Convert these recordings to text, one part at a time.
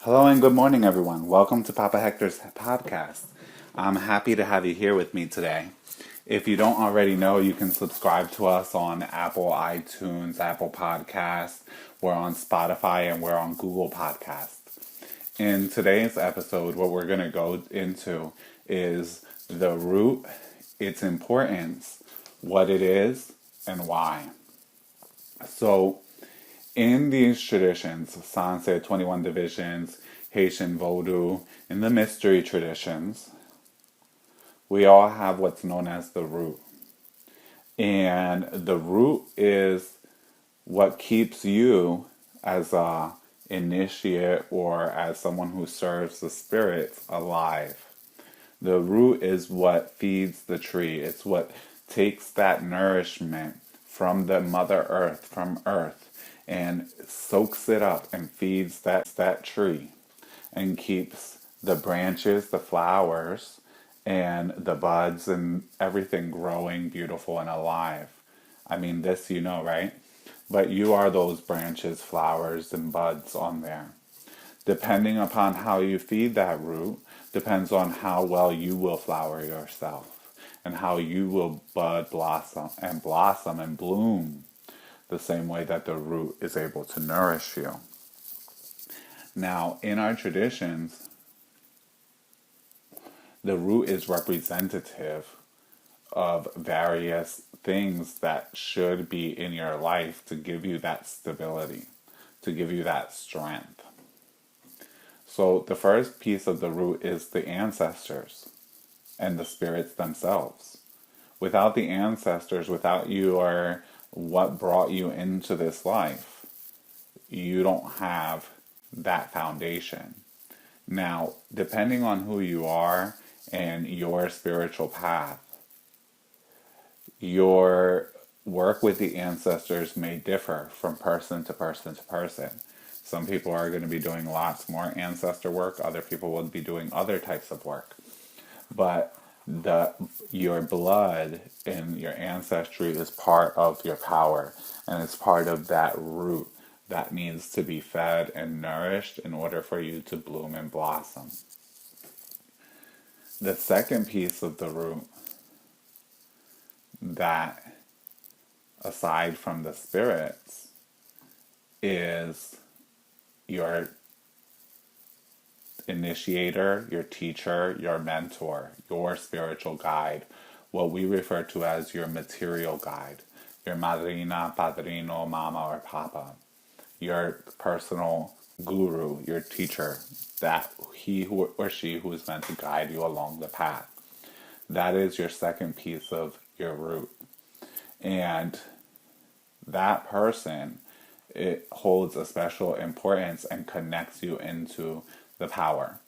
Hello and good morning, everyone. Welcome to Papa Hector's podcast. I'm happy to have you here with me today. If you don't already know, you can subscribe to us on Apple iTunes, Apple Podcasts. We're on Spotify and we're on Google Podcasts. In today's episode, what we're going to go into is the root, its importance, what it is, and why. So, in these traditions, Sanse, 21 divisions, Haitian Vodou, in the mystery traditions, we all have what's known as the root. And the root is what keeps you as a initiate or as someone who serves the spirits alive. The root is what feeds the tree. It's what takes that nourishment from the Mother Earth, from Earth, and soaks it up and feeds that tree and keeps the branches, the flowers, and the buds and everything growing beautiful and alive. I mean, this you know, right? But you are those branches, flowers, and buds on there. Depending upon how you feed that root, depends on how well you will flower yourself and how you will bud, blossom and bloom the same way that the root is able to nourish you. Now, in our traditions, the root is representative of various things that should be in your life to give you that stability, to give you that strength. So the first piece of the root is the ancestors and the spirits themselves. Without the ancestors, without your what brought you into this life, you don't have that foundation. Now, depending on who you are and your spiritual path, your work with the ancestors may differ from person to person to person. Some people are going to be doing lots more ancestor work. Other people will be doing other types of work. But your blood and your ancestry is part of your power, and it's part of that root that needs to be fed and nourished in order for you to bloom and blossom. The second piece of the root that, aside from the spirits, is your initiator, your teacher, your mentor, your spiritual guide, what we refer to as your material guide, your madrina, padrino, mama, or papa, your personal guru, your teacher, that he or she who is meant to guide you along the path. That is your second piece of your root. And that person, it holds a special importance and connects you into the power.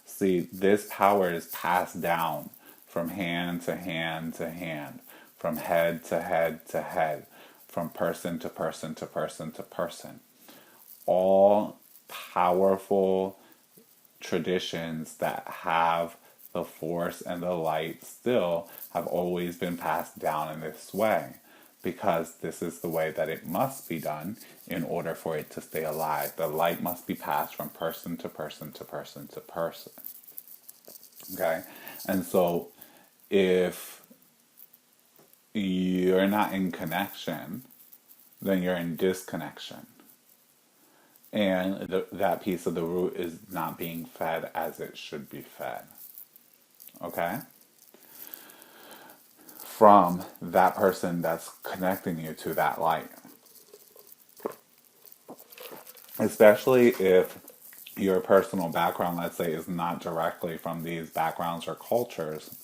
See, this power is passed down from hand to hand to hand, from head to head to head, from person to person to person to person. All powerful traditions that have the force and the light still have always been passed down in this way, because this is the way that it must be done in order for it to stay alive. The light must be passed from person to person to person to person. Okay? And so if you're not in connection, then you're in disconnection. And that piece of the root is not being fed as it should be fed. Okay? From that person that's connecting you to that light. Especially if your personal background, let's say, is not directly from these backgrounds or cultures.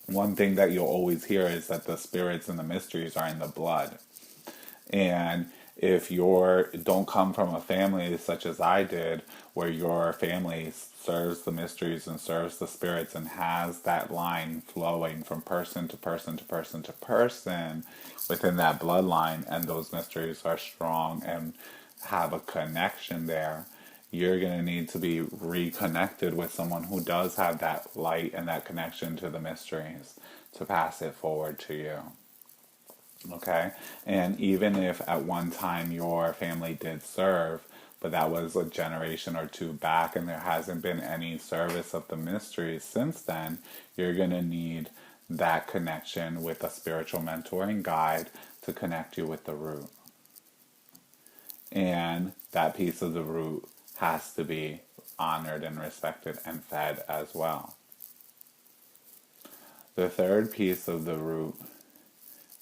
One thing that you'll always hear is that the spirits and the mysteries are in the blood. And if you don't come from a family such as I did, where your family serves the mysteries and serves the spirits and has that line flowing from person to person to person to person within that bloodline, and those mysteries are strong and have a connection there, you're going to need to be reconnected with someone who does have that light and that connection to the mysteries to pass it forward to you. Okay? And even if at one time your family did serve, but that was a generation or two back, and there hasn't been any service of the mysteries since then, you're going to need that connection with a spiritual mentor and guide to connect you with the root. And that piece of the root has to be honored and respected and fed as well. The third piece of the root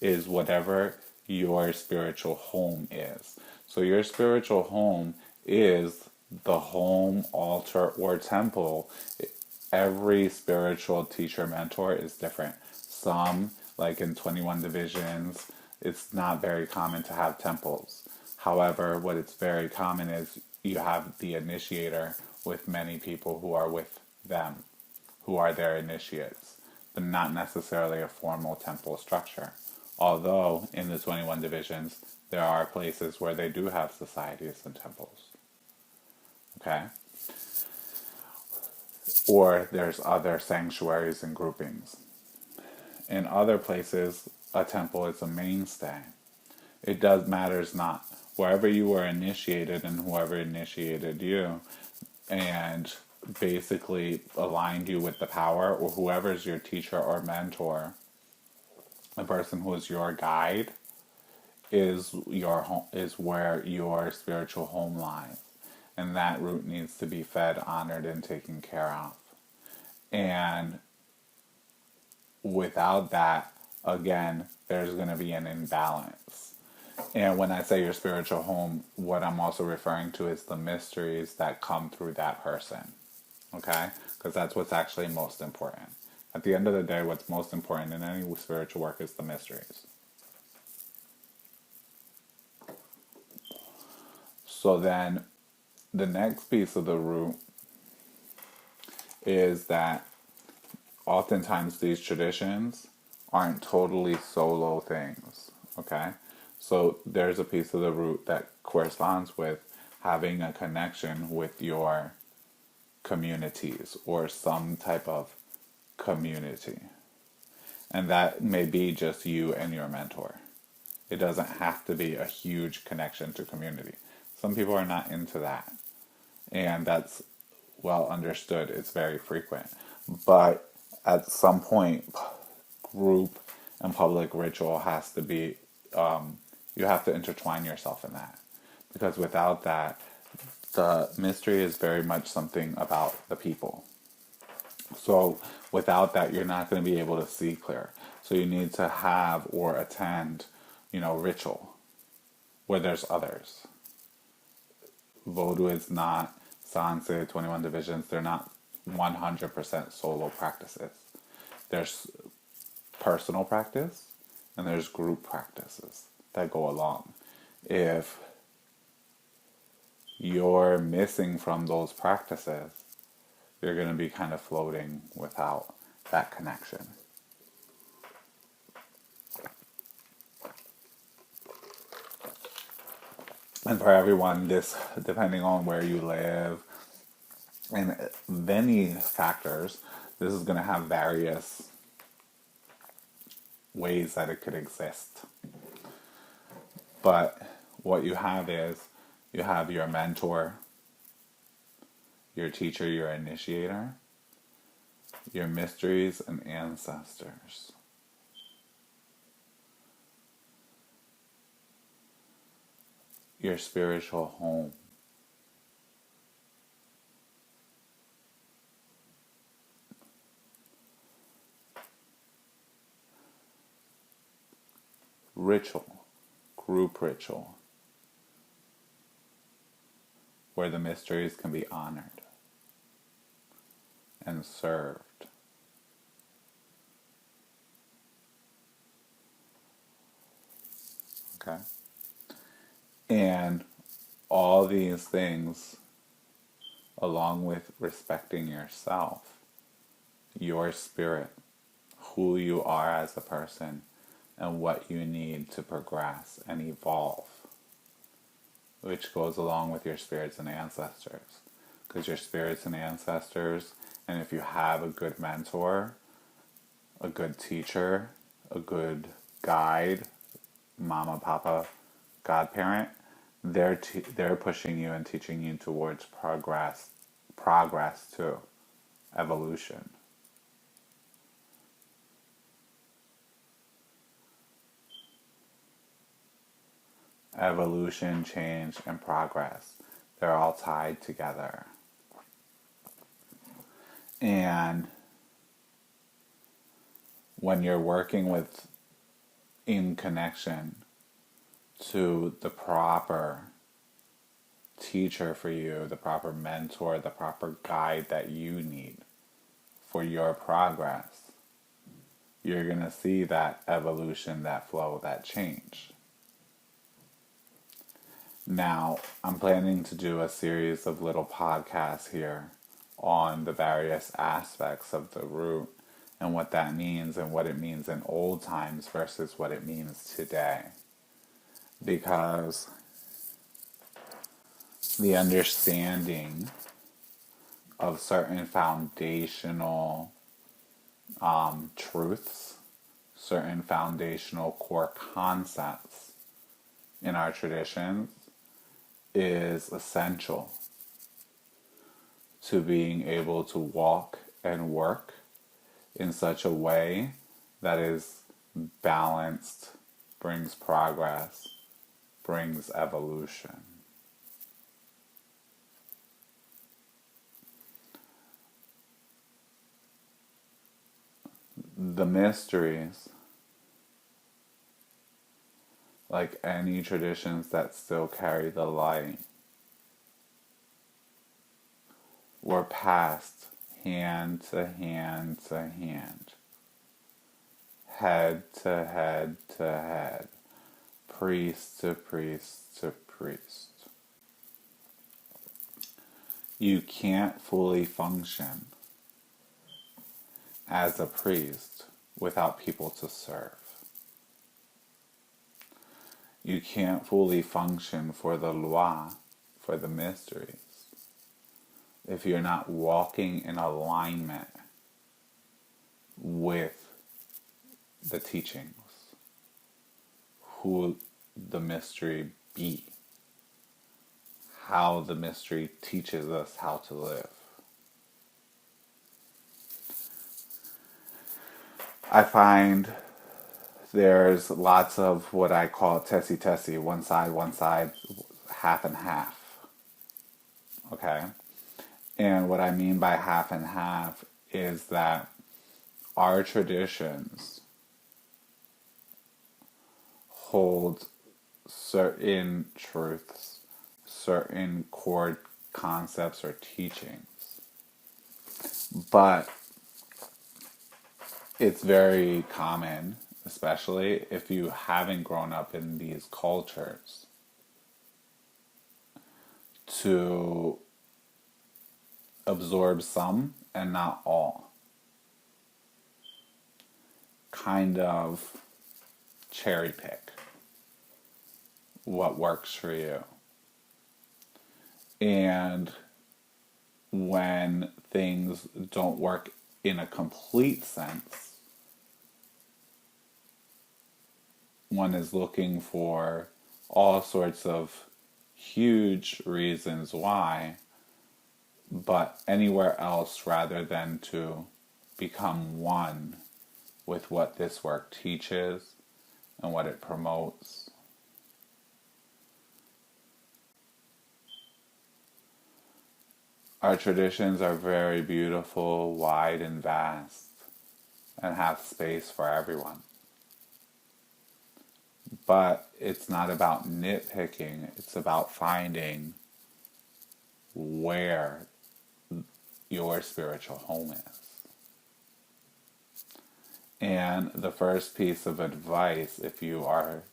is whatever your spiritual home is. So your spiritual home is the home, altar, or temple. Every spiritual teacher mentor is different. Some, like in 21 divisions, it's not very common to have temples. However, what it's very common is you have the initiator with many people who are with them, who are their initiates, but not necessarily a formal temple structure. Although in the 21 divisions, there are places where they do have societies and temples. Okay? Or there's other sanctuaries and groupings. In other places, a temple is a mainstay. It matters not. Wherever you were initiated and whoever initiated you and basically aligned you with the power, or whoever's your teacher or mentor, the person who is your guide, is your home, is where your spiritual home lies. And that root needs to be fed, honored, and taken care of. And without that, again, there's going to be an imbalance. And when I say your spiritual home, what I'm also referring to is the mysteries that come through that person. Okay? Because that's what's actually most important. At the end of the day, what's most important in any spiritual work is the mysteries. So then, the next piece of the root is that oftentimes these traditions aren't totally solo things. Okay? So there's a piece of the root that corresponds with having a connection with your communities or some type of community. And that may be just you and your mentor. It doesn't have to be a huge connection to community. Some people are not into that. And that's well understood. It's very frequent. But at some point, group and public ritual has to be, you have to intertwine yourself in that. Because without that, the mystery is very much something about the people. So without that, you're not going to be able to see clear. So you need to have or attend, ritual where there's others. Vodou is not, Sanse, 21 divisions, they're not 100% solo practices. There's personal practice and there's group practices that go along. If you're missing from those practices, you're going to be kind of floating without that connection. And for everyone, this, depending on where you live and many factors, this is going to have various ways that it could exist. But what you have is, you have your mentor, your teacher, your initiator, your mysteries and ancestors. Your spiritual home. Ritual, group ritual, where the mysteries can be honored and served. Okay? And all these things, along with respecting yourself, your spirit, who you are as a person, and what you need to progress and evolve, which goes along with your spirits and ancestors. Because your spirits and ancestors, and if you have a good mentor, a good teacher, a good guide, mama, papa, godparent, they're pushing you and teaching you towards progress too, evolution. Evolution, change, and progress. They're all tied together. And when you're working with in connection to the proper teacher for you, the proper mentor, the proper guide that you need for your progress, you're going to see that evolution, that flow, that change. Now, I'm planning to do a series of little podcasts here on the various aspects of the root and what that means and what it means in old times versus what it means today. Because the understanding of certain foundational truths, certain foundational core concepts in our traditions is essential to being able to walk and work in such a way that is balanced, brings progress, brings evolution. The mysteries, like any traditions that still carry the light, were passed hand to hand to hand, head to head to head, priest to priest to priest. You can't fully function as a priest without people to serve. You can't fully function for the loi, for the mysteries, if you're not walking in alignment with the teachings, who the mystery be, how the mystery teaches us how to live. I find there's lots of what I call tessie, one side, half and half. Okay? And what I mean by half and half is that our traditions hold certain truths, certain core concepts or teachings. But it's very common, especially if you haven't grown up in these cultures, to absorb some and not all. Kind of cherry pick what works for you. And when things don't work in a complete sense, one is looking for all sorts of huge reasons why, but anywhere else rather than to become one with what this work teaches and what it promotes. Our traditions are very beautiful, wide and vast, and have space for everyone. But it's not about nitpicking, it's about finding where your spiritual home is. And the first piece of advice, if you are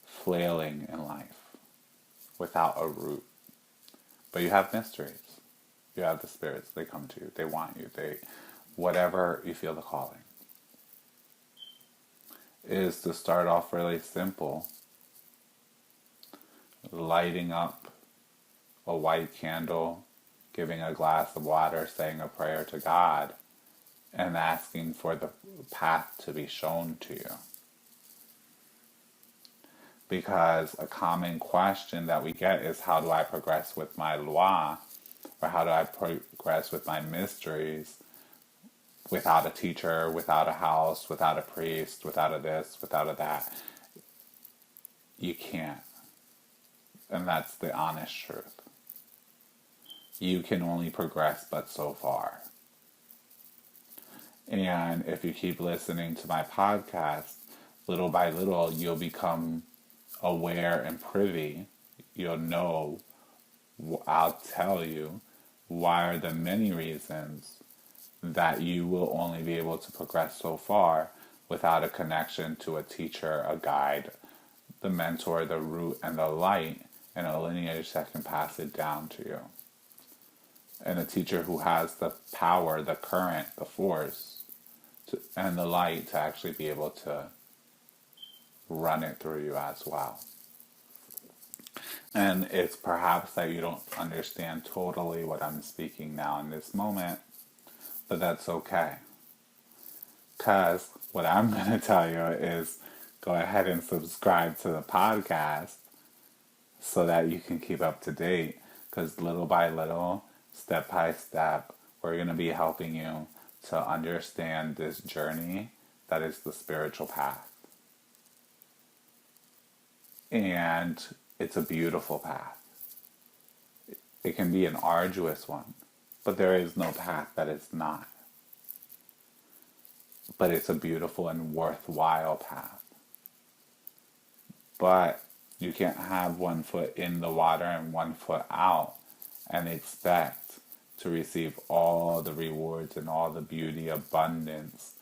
flailing in life without a root, but you have mysteries, you have the spirits, they come to you, they want you, whatever you feel the calling, is to start off really simple, lighting up a white candle, giving a glass of water, saying a prayer to God, and asking for the path to be shown to you. Because a common question that we get is, how do I progress with my loi? Or how do I progress with my mysteries without a teacher, without a house, without a priest, without a this, without a that? You can't. And that's the honest truth. You can only progress but so far. And if you keep listening to my podcast, little by little, you'll become aware and privy. You'll know, I'll tell you, why are the many reasons that you will only be able to progress so far without a connection to a teacher, a guide, the mentor, the root, and the light, and a lineage that can pass it down to you. And a teacher who has the power, the current, the force, and the light to actually be able to run it through you as well. And it's perhaps that you don't understand totally what I'm speaking now in this moment, but that's okay. Because what I'm going to tell you is go ahead and subscribe to the podcast so that you can keep up to date. Because little by little, step by step, we're going to be helping you to understand this journey that is the spiritual path. And it's a beautiful path. It can be an arduous one, but there is no path that is not. But it's a beautiful and worthwhile path. But you can't have 1 foot in the water and 1 foot out and expect to receive all the rewards and all the beauty, abundance,